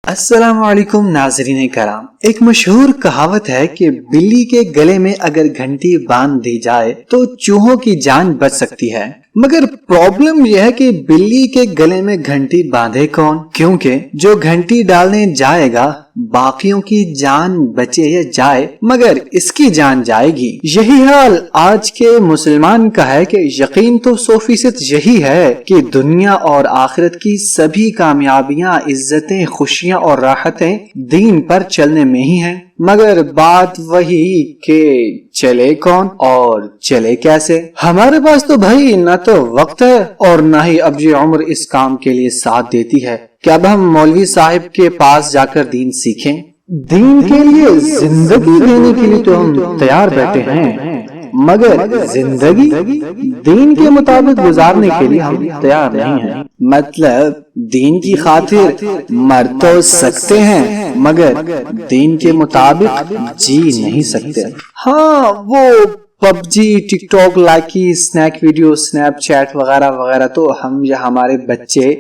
السلام علیکم ناظرین کرام، ایک مشہور کہاوت ہے کہ بلی کے گلے میں اگر گھنٹی باندھ دی جائے تو چوہوں کی جان بچ سکتی ہے، مگر پرابلم یہ ہے کہ بلی کے گلے میں گھنٹی باندھے کون؟ کیونکہ جو گھنٹی ڈالنے جائے گا باقیوں کی جان بچے یا جائے مگر اس کی جان جائے گی۔ یہی حال آج کے مسلمان کا ہے کہ یقین تو 100% یہی ہے کہ دنیا اور آخرت کی سبھی کامیابیاں، عزتیں، خوشیاں اور راحتیں دین پر چلنے میں ہی ہیں، مگر بات وہی کہ چلے کون اور چلے کیسے؟ ہمارے پاس تو بھائی نہ تو وقت ہے اور نہ ہی اب یہ عمر اس کام کے لیے ساتھ دیتی ہے کہ اب ہم مولوی صاحب کے پاس جا کر دین سیکھیں۔ دین کے لیے زندگی دینے کے لیے تو ہم تیار بیٹھے ہیں، مگر زندگی دین کے مطابق گزارنے کے لیے ہم تیار نہیں ہیں۔ مطلب دین کی خاطر مر تو سکتے ہیں مگر دین کے مطابق جی نہیں سکتے۔ ہاں، وہ PUBG, TikTok, Likee, Snack Video, Snapchat وغیرہ وغیرہ تو ہم یا ہمارے بچے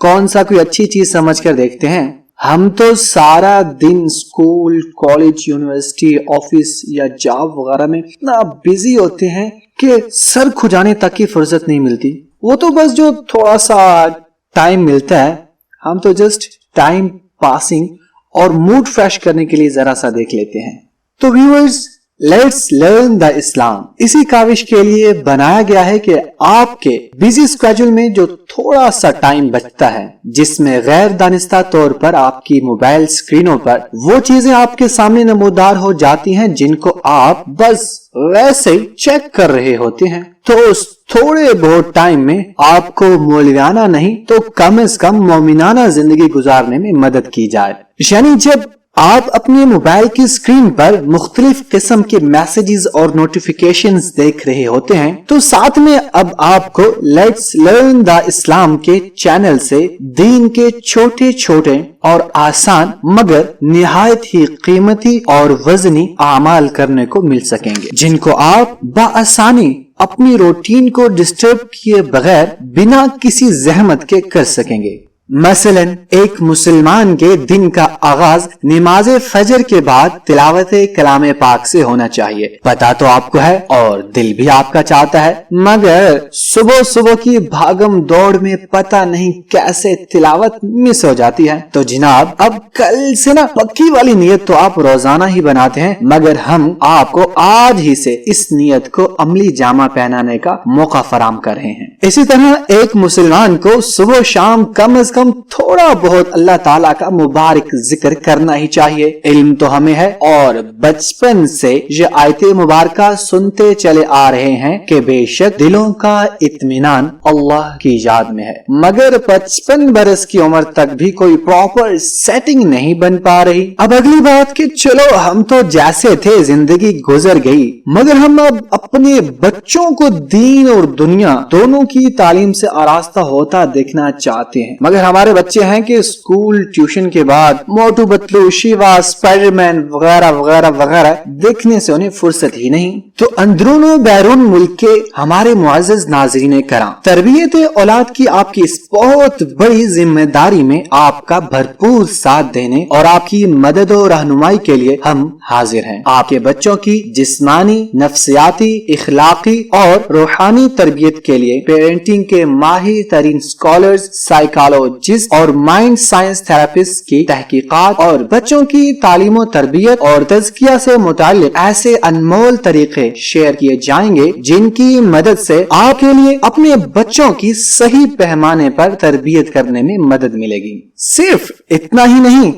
کون سا کوئی اچھی چیز سمجھ کر دیکھتے ہیں؟ ہم تو سارا دن اسکول، کالج، یونیورسٹی، آفس یا جاب وغیرہ میں اتنا بزی ہوتے ہیں کہ سر کھجانے تک کی فرصت نہیں ملتی۔ وہ تو بس جو تھوڑا سا ٹائم ملتا ہے ہم تو جسٹ ٹائم پاسنگ اور موڈ فریش کرنے کے لیے ذرا سا دیکھ لیتے ہیں۔ تو ویورز، لیٹس لرن دا اسلام اسی کاوش کے لیے بنایا گیا ہے کہ آپ کے بزی اسکیڈول میں جو تھوڑا سا ٹائم بچتا ہے، جس میں غیر دانستہ طور پر آپ کی موبائل اسکرینوں پر وہ چیزیں آپ کے سامنے نمودار ہو جاتی ہیں جن کو آپ بس ویسے ہی چیک کر رہے ہوتے ہیں، تو اس تھوڑے بہت ٹائم میں آپ کو مولویانہ نہیں تو کم از کم مومنانہ زندگی گزارنے میں مدد کی جائے۔ یعنی جب آپ اپنے موبائل کی اسکرین پر مختلف قسم کے میسیجز اور نوٹیفیکیشنز دیکھ رہے ہوتے ہیں تو ساتھ میں اب آپ کو لیٹس لرن دا اسلام کے چینل سے دین کے چھوٹے چھوٹے اور آسان مگر نہایت ہی قیمتی اور وزنی اعمال کرنے کو مل سکیں گے، جن کو آپ بآسانی اپنی روٹین کو ڈسٹرب کیے بغیر بنا کسی زحمت کے کر سکیں گے۔ مثلا ایک مسلمان کے دن کا آغاز نماز فجر کے بعد تلاوت کلام پاک سے ہونا چاہیے۔ پتا تو آپ کو ہے اور دل بھی آپ کا چاہتا ہے، مگر صبح صبح کی بھاگم دوڑ میں پتا نہیں کیسے تلاوت مس ہو جاتی ہے۔ تو جناب اب کل سے نا پکی والی نیت تو آپ روزانہ ہی بناتے ہیں، مگر ہم آپ کو آج ہی سے اس نیت کو عملی جامہ پہنانے کا موقع فراہم کر رہے ہیں۔ اسی طرح ایک مسلمان کو صبح شام کم از کم تھوڑا بہت اللہ تعالیٰ کا مبارک ذکر کرنا ہی چاہیے۔ علم تو ہمیں ہے اور بچپن سے یہ آیت مبارکہ سنتے چلے آ رہے ہیں کہ بے شک دلوں کا اطمینان اللہ کی یاد میں ہے، مگر 55 برس کی عمر تک بھی کوئی پراپر سیٹنگ نہیں بن پا رہی۔ اب اگلی بات کہ چلو ہم تو جیسے تھے زندگی گزر گئی، مگر ہم اب اپنے بچوں کو دین اور دنیا دونوں کی تعلیم سے آراستہ ہوتا دیکھنا چاہتے ہیں، مگر ہمارے بچے ہیں کہ اسکول ٹیوشن کے بعد موٹو پتلو، شیوا، اسپائڈر مین وغیرہ وغیرہ وغیرہ دیکھنے سے انہیں فرصت ہی نہیں۔ تو اندرون و بیرون ملک کے ہمارے معزز ناظرین کرام، تربیت اولاد کی آپ کی اس بہت بڑی ذمہ داری میں آپ کا بھرپور ساتھ دینے اور آپ کی مدد و رہنمائی کے لیے ہم حاضر ہیں۔ آپ کے بچوں کی جسمانی، نفسیاتی، اخلاقی اور روحانی تربیت کے لیے پیرنٹنگ کے ماہر ترین اسکالرز، سائیکالوجسٹ اور مائنڈ سائنس تھراپسٹ کی تحقیقات اور بچوں کی تعلیم و تربیت اور تزکیہ سے متعلق ایسے انمول طریقے شیئر کیے جائیں گے جن کی مدد سے آپ کے لیے اپنے بچوں کی صحیح پیمانے پر تربیت کرنے میں مدد ملے گی۔ صرف اتنا ہی نہیں،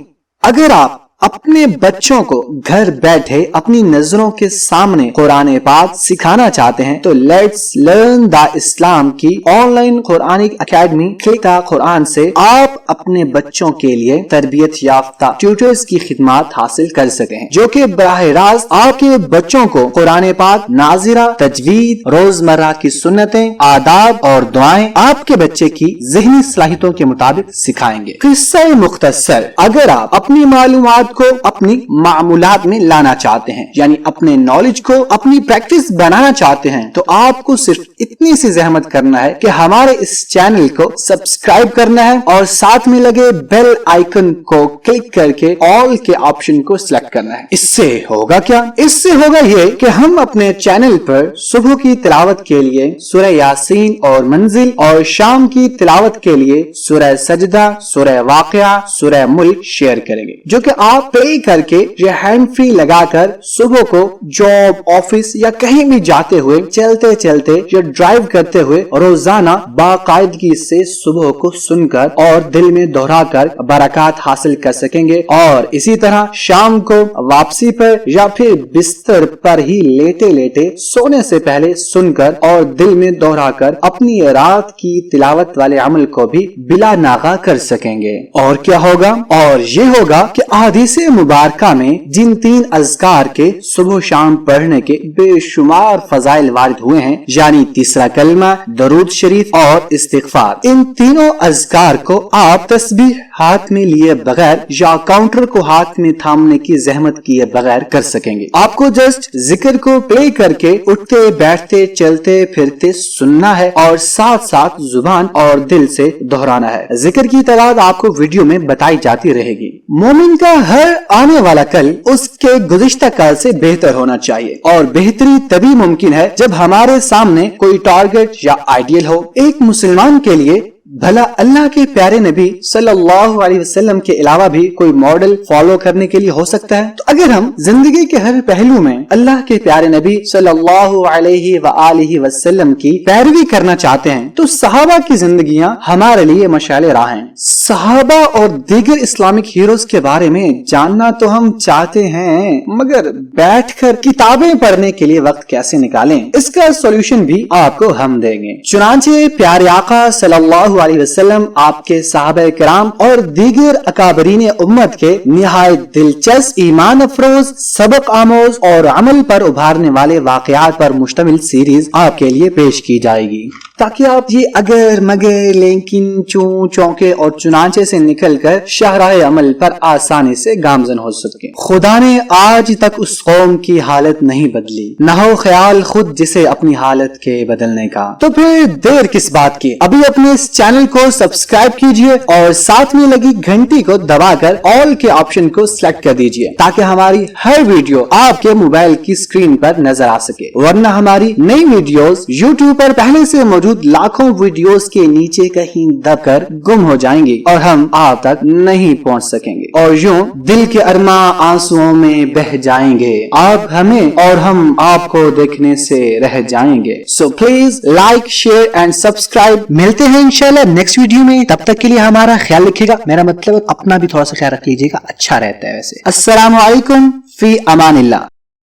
اگر آپ اپنے بچوں کو گھر بیٹھے اپنی نظروں کے سامنے قرآن پاک سکھانا چاہتے ہیں تو لیٹس لرن دا اسلام کی آن لائن قرآنک اکیڈمی کلک دا قرآن سے آپ اپنے بچوں کے لیے تربیت یافتہ ٹیوٹرز کی خدمات حاصل کر سکتے ہیں، جو کہ براہ راست آپ کے بچوں کو قرآن پاک، ناظرہ، تجوید، روزمرہ کی سنتیں، آداب اور دعائیں آپ کے بچے کی ذہنی صلاحیتوں کے مطابق سکھائیں گے۔ قصہ مختصر، اگر آپ اپنی معلومات بات کو اپنی معمولات میں لانا چاہتے ہیں، یعنی اپنے نالج کو اپنی پریکٹس بنانا چاہتے ہیں، تو آپ کو صرف اتنی سی زحمت کرنا ہے کہ ہمارے اس چینل کو سبسکرائب کرنا ہے اور ساتھ میں لگے بیل آئیکن کو کلک کر کے آل کے آپشن کو سلیکٹ کرنا ہے۔ اس سے ہوگا کیا؟ اس سے ہوگا یہ کہ ہم اپنے چینل پر صبح کی تلاوت کے لیے سورہ یاسین اور منزل، اور شام کی تلاوت کے لیے سورہ سجدہ، سورہ واقعہ، سورہ ملک شیئر کریں گے، جو کہ آپ پلے کر کے یہ ہینڈ فری لگا کر صبح کو جاب، آفس یا کہیں بھی جاتے ہوئے، چلتے چلتے یا ڈرائیو کرتے ہوئے روزانہ باقاعدگی سے صبح کو سن کر اور دل میں دہرا کر برکات حاصل کر سکیں گے، اور اسی طرح شام کو واپسی پر یا پھر بستر پر ہی لیٹے لیٹے سونے سے پہلے سن کر اور دل میں دہرا کر اپنی رات کی تلاوت والے عمل کو بھی بلا ناغہ کر سکیں گے۔ اور کیا ہوگا؟ اور یہ ہوگا کہ احادیث مبارکہ میں جن 3 اذکار کے صبح و شام پڑھنے کے بے شمار فضائل وارد ہوئے ہیں، یعنی تیسرا کلمہ، درود شریف اور استغفار، ان تینوں اذکار کو آپ تسبیح ہاتھ میں لیے بغیر یا کاؤنٹر کو ہاتھ میں تھامنے کی زحمت کیے بغیر کر سکیں گے۔ آپ کو جسٹ ذکر کو پلے کر کے اٹھتے بیٹھتے چلتے پھرتے سننا ہے اور ساتھ ساتھ زبان اور دل سے دہرانا ہے۔ ذکر کی تعداد آپ کو ویڈیو میں بتائی جاتی رہے گی۔ مومن کا ہر آنے والا کل اس کے گزشتہ کل سے بہتر ہونا چاہیے، اور بہتری تبھی ممکن ہے جب ہمارے سامنے کوئی ٹارگٹ یا آئیڈیل ہو۔ ایک مسلمان کے لیے بھلا اللہ کے پیارے نبی صلی اللہ علیہ وسلم کے علاوہ بھی کوئی ماڈل فالو کرنے کے لیے ہو سکتا ہے؟ تو اگر ہم زندگی کے ہر پہلو میں اللہ کے پیارے نبی صلی اللہ علیہ وآلہ وسلم کی پیروی کرنا چاہتے ہیں تو صحابہ کی زندگیاں ہمارے لیے مشعل راہ ہیں۔ صحابہ اور دیگر اسلامک ہیروز کے بارے میں جاننا تو ہم چاہتے ہیں، مگر بیٹھ کر کتابیں پڑھنے کے لیے وقت کیسے نکالیں؟ اس کا سولوشن بھی آپ کو ہم دیں گے۔ چنانچہ پیارے آقا صلی اللہ علیہ وسلم، آپ کے صحابہ کرام اور دیگر اکابرین امت کے نہایت دلچسپ، ایمان افروز، سبق آموز اور عمل پر ابھارنے والے واقعات پر مشتمل سیریز آپ کے لیے پیش کی جائے گی، تاکہ آپ یہ اگر مگر لیکن چوں چونکے اور چنانچے سے نکل کر شاہراہ عمل پر آسانی سے گامزن ہو سکیں۔ خدا نے آج تک اس قوم کی حالت نہیں بدلی، نہ ہو خیال خود جسے اپنی حالت کے بدلنے کا، تو پھر دیر کس بات کی؟ ابھی اپنے اس چینل کو سبسکرائب کیجئے اور ساتھ میں لگی گھنٹی کو دبا کر آل کے آپشن کو سلیکٹ کر دیجئے، تاکہ ہماری ہر ویڈیو آپ کے موبائل کی اسکرین پر نظر آ سکے، ورنہ ہماری نئی ویڈیوز یوٹیوب پر پہلے سے موجود لاکھوں ویڈیوز کے نیچے کہیں دب کر گم ہو جائیں گی اور ہم آپ تک نہیں پہنچ سکیں گے، اور یوں دل کے ارماں آنسوؤں میں بہ جائیں گے، آپ ہمیں اور ہم آپ کو دیکھنے سے رہ جائیں گے۔ So please like, share and subscribe. ملتے ہیں انشاءاللہ نیکسٹ ویڈیو میں، تب تک کے لیے ہمارا خیال رکھیے گا، میرا مطلب اپنا بھی تھوڑا سا خیال رکھ لیجیے گا، اچھا رہتا ہے ویسے۔ السلام علیکم، فی امان اللہ۔